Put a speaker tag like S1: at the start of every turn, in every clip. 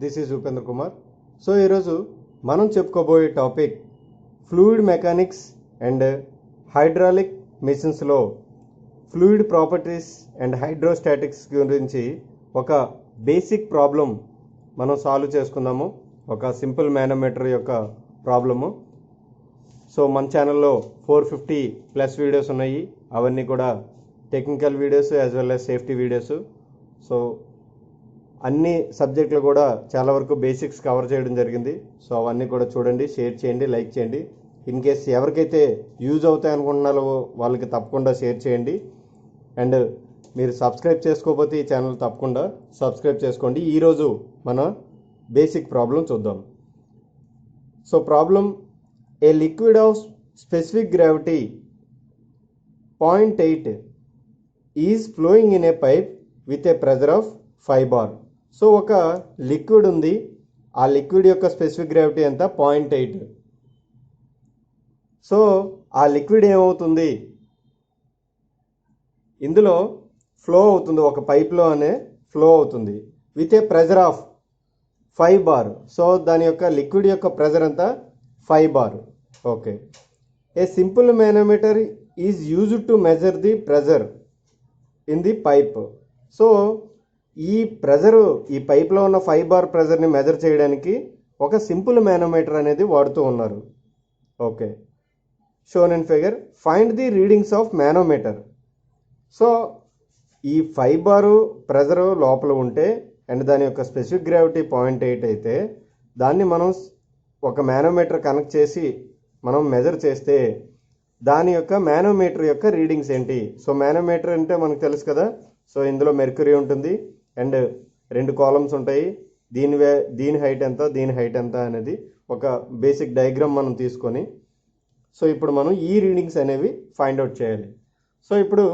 S1: This is Upendra Kumar. So ఈరోజు మనం చెప్పుకోబోయే topic fluid mechanics and hydraulic మిషన్స్లో ఫ్లూయిడ్ ప్రాపర్టీస్ అండ్ హైడ్రోస్టాటిక్స్ గురించి ఒక బేసిక్ ప్రాబ్లం మనం సాల్వ్ చేసుకుందాము. ఒక సింపుల్ మేనోమీటర్ యొక్క ప్రాబ్లము. సో మన ఛానల్లో 450 ప్లస్ వీడియోస్ ఉన్నాయి. అవన్నీ కూడా technical videos as well as safety videos. So అన్ని సబ్జెక్టులు కూడా చాలా వరకు బేసిక్స్ కవర్ చేయడం జరిగింది. సో అవన్నీ కూడా చూడండి, షేర్ చేయండి, లైక్ చేయండి. ఇన్ కేస్ ఎవరికైతే యూజ్ అవుతాయి అనుకుంటున్నారో వాళ్ళకి తప్పకుండా షేర్ చేయండి. అండ్ మీరు సబ్స్క్రైబ్ చేసుకోకపోతే ఈ ఛానల్ తప్పకుండా సబ్స్క్రైబ్ చేసుకోండి. ఈరోజు మన బేసిక్ ప్రాబ్లం చూద్దాం. So problem, A liquid of specific gravity 0.8 is flowing in a pipe with a pressure of 5 bar. So ఒక లిక్విడ్ ఉంది, ఆ లిక్విడ్ యొక్క స్పెసిఫిక్ గ్రావిటీ ఎంత? 0.8. సో ఆ లిక్విడ్ ఏమవుతుంది, ఇందులో ఫ్లో అవుతుంది, ఒక పైప్లో అనే ఫ్లో అవుతుంది with a pressure of 5 bar. So దాని యొక్క లిక్విడ్ యొక్క ప్రెజర్ ఎంత? 5 bar. Okay. A simple manometer is used to measure the pressure in the pipe. So ఈ ప్రెజరు, ఈ పైప్లో ఉన్న 5 bar ప్రెజర్ని మెజర్ చేయడానికి ఒక సింపుల్ మేనోమీటర్ అనేది వాడుతూ ఉన్నారు. Okay. Shown in figure, find the readings of manometer. So ఈ 5 bar ప్రెజరు లోపల ఉంటే అండ్ దాని యొక్క స్పెసిఫిక్ గ్రావిటీ 0.8 అయితే దాన్ని మనం ఒక మేనోమీటర్ కనెక్ట్ చేసి మనం మెజర్ చేస్తే దాని యొక్క మేనోమీటర్ యొక్క రీడింగ్స్ ఏంటి? సో మేనోమీటర్ అంటే మనకు తెలుసు కదా. సో ఇందులో మెర్క్యూరీ ఉంటుంది అండ్ 2 కాలమ్స్ ఉంటాయి. దీని హైట్ ఎంత, దీని హైట్ ఎంత అనేది ఒక బేసిక్ డయాగ్రామ్ మనం తీసుకొని సో ఇప్పుడు మనం ఈ రీడింగ్స్ అనేవి ఫైండ్ అవుట్ చేయాలి. సో ఇప్పుడు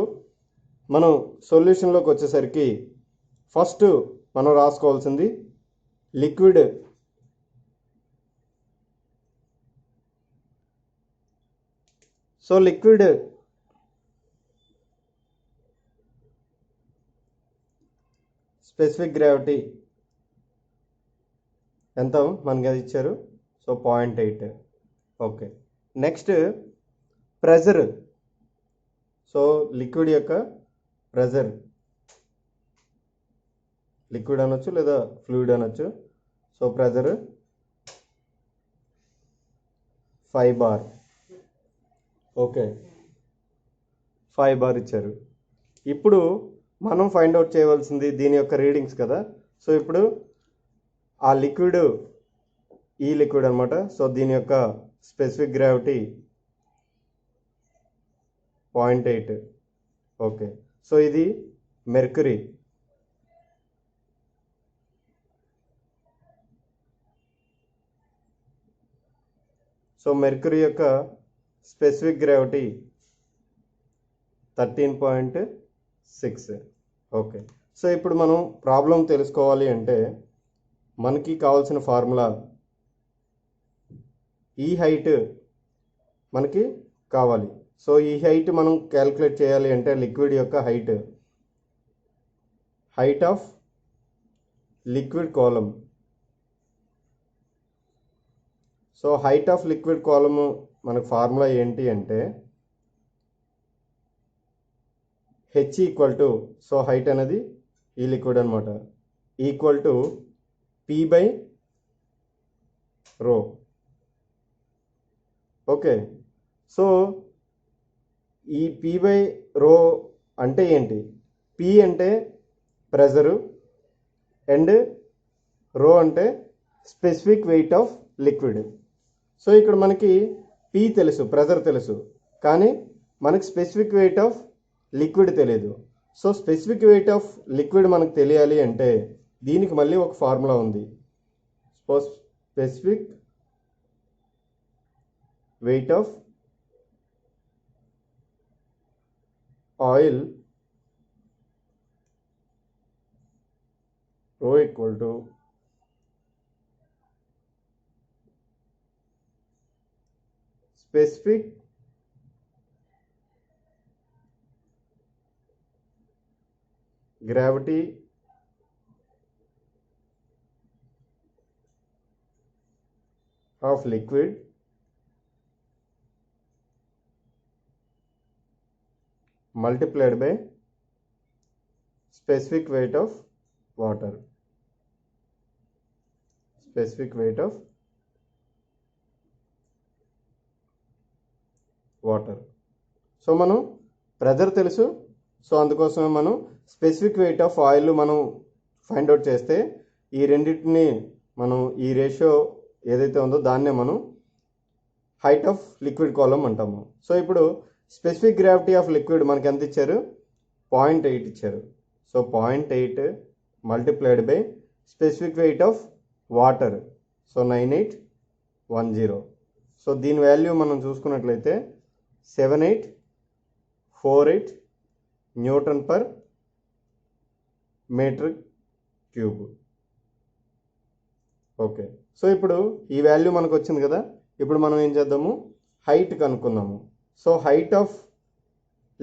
S1: మనం సొల్యూషన్లోకి వచ్చేసరికి ఫస్ట్ మనం రాసుకోవాల్సింది liquid so liquid specific gravity ఎంత మనకి అది ఇచ్చారు. So 0.8. Okay. Next pressure. So liquid యొక్క ప్రెజర్, లిక్విడ్ అనొచ్చు లేదా ఫ్లూయిడ్ అనొచ్చు. So pressure 5 bar. Okay, 5 bar ఇచ్చారు. ఇప్పుడు మనం ఫైండ్ అవుట్ చేయవలసింది దీని యొక్క రీడింగ్స్ కదా. సో ఇప్పుడు ఆ లిక్విడ్, ఈ లిక్విడ్ అనమాట. సో దీని యొక్క స్పెసిఫిక్ గ్రావిటీ 0.8. ఓకే. సో ఇది మెర్క్యూరీ. సో మెర్క్యూరీ యొక్క స్పెసిఫిక్ గ్రావిటీ 13.6. ఓకే. సో ఇప్పుడు మనం ప్రాబ్లం తెలుసుకోవాలి అంటే మనకి కావాల్సిన ఫార్ములా, ఈ హైట్ మనకి కావాలి. సో ఈ హైట్ మనం క్యాలిక్యులేట్ చేయాలి అంటే లిక్విడ్ యొక్క height of liquid column. So height of liquid column మనకు ఫార్ములా ఏంటి అంటే H equal to, so height అనేది ఈ లిక్విడ్ అనమాట, equal to P by rho. Okay. So ఈ పి బై రో అంటే ఏంటి? పి అంటే ప్రెజరు అండ్ రో అంటే specific weight of liquid. So ఇక్కడ మనకి పి తెలుసు, ప్రెజర్ తెలుసు, కానీ మనకి స్పెసిఫిక్ వెయిట్ ఆఫ్ లిక్విడ్ తెలియదు. So specific weight of liquid మనకు తెలియాలి అంటే దీనికి మళ్ళీ ఒక ఫార్ములా ఉంది. స్పెసిఫిక్ వెయిట్ ఆఫ్ ఆయిల్ రో equal to specific gravity of liquid multiplied by specific weight of water. Specific weight of water. So మనం ప్రెజర్ తెలుసు, సో అందుకోసమే మనం స్పెసిఫిక్ వెయిట్ ఆఫ్ ఆయిల్ మనం ఫైండ్ అవుట్ చేస్తే ఈ రెండింటిని మనం ఈ రేషియో ఏదైతే ఉందో దాన్నే మనం హైట్ ఆఫ్ లిక్విడ్ కాలమ్ అంటాము. సో ఇప్పుడు స్పెసిఫిక్ గ్రావిటీ ఆఫ్ లిక్విడ్ మనకి ఎంత ఇచ్చారు, 0.8 ఇచ్చారు. So 0.8 multiplied by specific weight of water, so 9810. So దీని వాల్యూ మనం చూసుకున్నట్లయితే 7848 newton per metre cube. Okay, so ఇప్పుడు ఈ వాల్యూ మనకు వచ్చింది కదా. ఇప్పుడు మనం ఏం చేద్దాము, హైట్ కనుక్కుందాము. So height of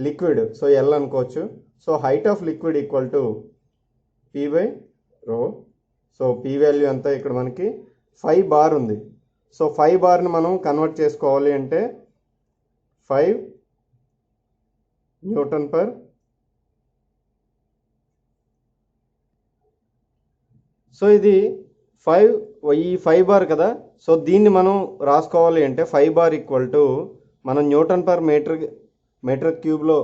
S1: liquid, so L అనుకోవచ్చు. So height of liquid equal to P by rho. So P value ఎంత, ఇక్కడ మనకి 5 బార్ ఉంది. సో 5 బార్ని మనం కన్వర్ట్ చేసుకోవాలి అంటే 5 న్యూటన్ పర్. సో ఇది 5, ఈ 5 బార్ కదా. సో దీన్ని మనం రాసుకోవాలి అంటే 5 బార్ ఈక్వల్ టు మనం న్యూటన్ పర్ మీటర్ క్యూబ్లో,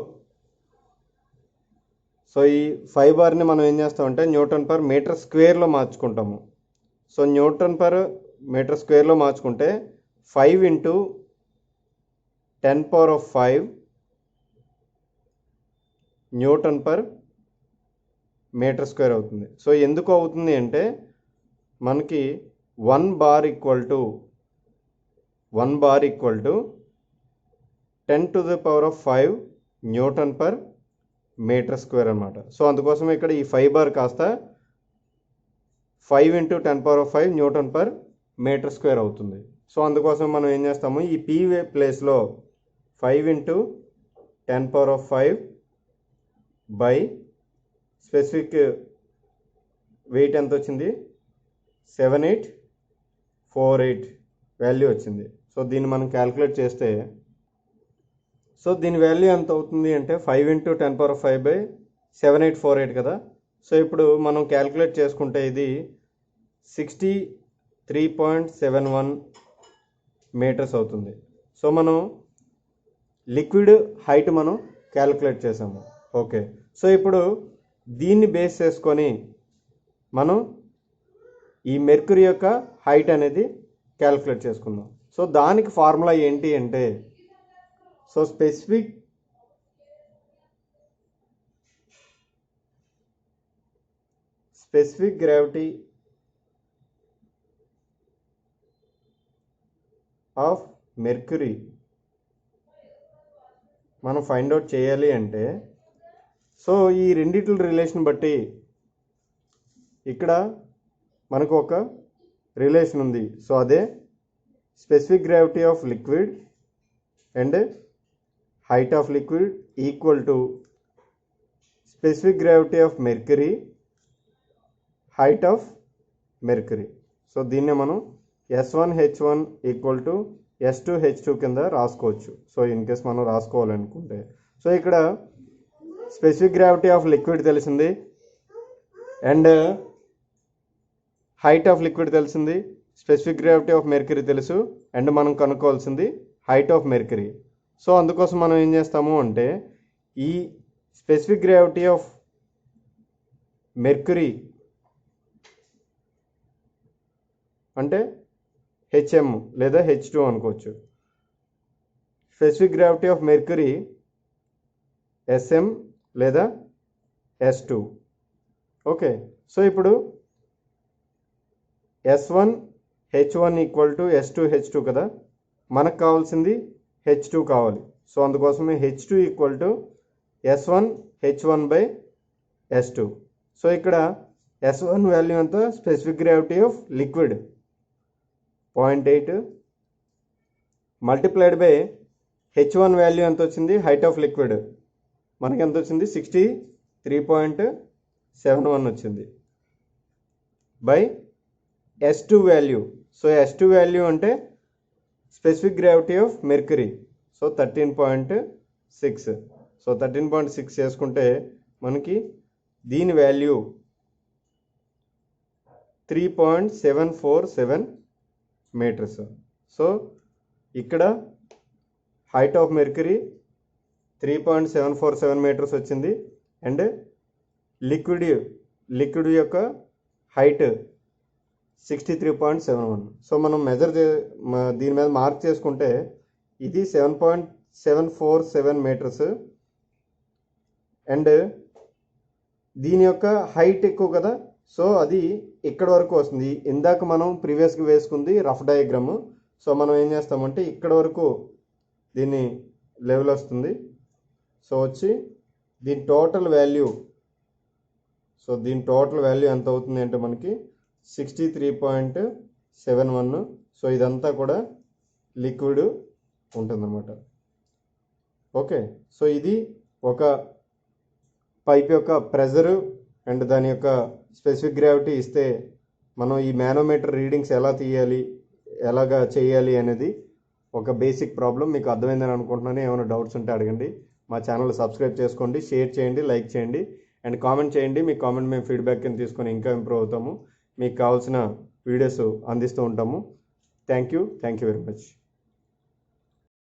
S1: సో ఈ 5 బార్ని మనం ఏం చేస్తామంటే న్యూటన్ పర్ మీటర్ స్క్వేర్లో మార్చుకుంటాము. సో న్యూటన్ పర్ మీటర్ స్క్వేర్లో మార్చుకుంటే 5 into 10⁵ newton per metre square అవుతుంది. సో ఎందుకు అవుతుంది అంటే మనకి 1 bar equal to 10⁵ newton per metre square అనమాట. సో అందుకోసం ఇక్కడ ఈ 5 బార్ కాస్త 5 into 10⁵ newton per metre square అవుతుంది. సో అందుకోసం మనం ఏం చేస్తాము, ఈ పీ ప్లేస్లో 5 ఇంటూ 10⁵ బై స్పెసిఫిక్ వెయిట్ ఎంత వచ్చింది, 7848 వాల్యూ వచ్చింది. సో దీన్ని మనం క్యాల్కులేట్ చేస్తే, సో దీని వాల్యూ ఎంత అవుతుంది అంటే 5 ఇంటూ 10⁵ బై 7848 కదా. సో ఇప్పుడు మనం క్యాల్కులేట్ చేసుకుంటే ఇది 63.71 మీటర్స్ అవుతుంది. సో మనం లిక్విడ్ హైట్ మనం క్యాల్కులేట్ చేసాము. ఓకే, సో ఇప్పుడు దీన్ని బేస్ చేసుకొని మనం ఈ మెర్క్యూరీ యొక్క హైట్ అనేది క్యాల్కులేట్ చేసుకుందాం. సో దానికి ఫార్ములా ఏంటి అంటే, so specific gravity of mercury మనం ఫైండ్ అవుట్ చేయాలి అంటే, సో ఈ రెండిట్ల రిలేషన్ బట్టి ఇక్కడ మనకు ఒక రిలేషన్ ఉంది. సో అదే specific gravity of liquid and height of liquid equal to specific gravity of mercury height of mercury. So దీన్నే మనం S1H1 ఈక్వల్ టు S2H2 కింద రాసుకోవచ్చు. సో ఇన్ కేస్ మనం రాసుకోవాలనుకుంటే, సో ఇక్కడ స్పెసిఫిక్ గ్రావిటీ ఆఫ్ లిక్విడ్ తెలిసింది and height of liquid తెలిసింది, specific gravity of mercury తెలుసు and మనం కనుక్కోవాల్సింది హైట్ ఆఫ్ మెర్క్యూరీ. సో అందుకోసం మనం ఏం చేస్తాము అంటే, ఈ స్పెసిఫిక్ గ్రావిటీ ఆఫ్ మెర్క్యూరీ అంటే HM లేదా H2 అనుకోవచ్చు. Specific gravity of mercury SM లేదా S2. ఓకే, సో ఇప్పుడు S1H1 ఈక్వల్ టు S2H2 కదా, మనకు కావాల్సింది H2 కావాలి. సో అందుకోసమే H2 equal to S1H1 by S2. So ఇక్కడ S1 వాల్యూ ఎంత, specific gravity of liquid 0.8 multiplied by H1 value ఎంత వచ్చింది, హైట్ ఆఫ్ లిక్విడ్ మనకి ఎంత వచ్చింది, 63.71 వచ్చింది by S2 value. So S2 value అంటే specific gravity of mercury. So 13.6. So 13.6 చేసుకుంటే మనకి దీని వాల్యూ 3.747 మీటర్స్. సో ఇక్కడ హైట్ ఆఫ్ మెర్క్యూరీ 3.747 మీటర్స్ వచ్చింది. అండ్ లిక్విడ్ యొక్క హైట్ 63.71. సో మనం దీని మీద మార్క్ చేసుకుంటే ఇది 7.747 మీటర్స్. అండ్ దీని యొక్క హైట్ ఎక్కువ కదా, సో అది ఇక్కడ వరకు వస్తుంది. ఇందాక మనం ప్రీవియస్గా వేసుకుంది రఫ్ డయాగ్రామ్. సో మనం ఏం చేస్తామంటే ఇక్కడ వరకు దీని లెవెల్ వస్తుంది. సో వచ్చి దీని టోటల్ వాల్యూ ఎంత అవుతుంది అంటే మనకి 63.71. సో ఇదంతా కూడా లిక్విడ్ ఉంటుందన్నమాట. ఓకే, సో ఇది ఒక పైప్ యొక్క ప్రెజరు అండ్ దాని యొక్క స్పెసిఫిక్ గ్రావిటీ ఇస్తే మనం ఈ మానోమీటర్ రీడింగ్స్ ఎలాగా చేయాలి అనేది ఒక బేసిక్ ప్రాబ్లం. మీకు అర్థమైందని అనుకుంటున్నాను. ఏమైనా డౌట్స్ ఉంటే అడగండి. మా ఛానల్ సబ్స్క్రైబ్ చేసుకోండి, షేర్ చేయండి, లైక్ చేయండి అండ్ కామెంట్ చేయండి. మీ కామెంట్ మేము ఫీడ్బ్యాక్ కింద తీసుకొని ఇంకా ఇంప్రూవ్ అవుతాము. మీకు కావాల్సిన వీడియోస్ అందిస్తూ ఉంటాము. Thank you very much.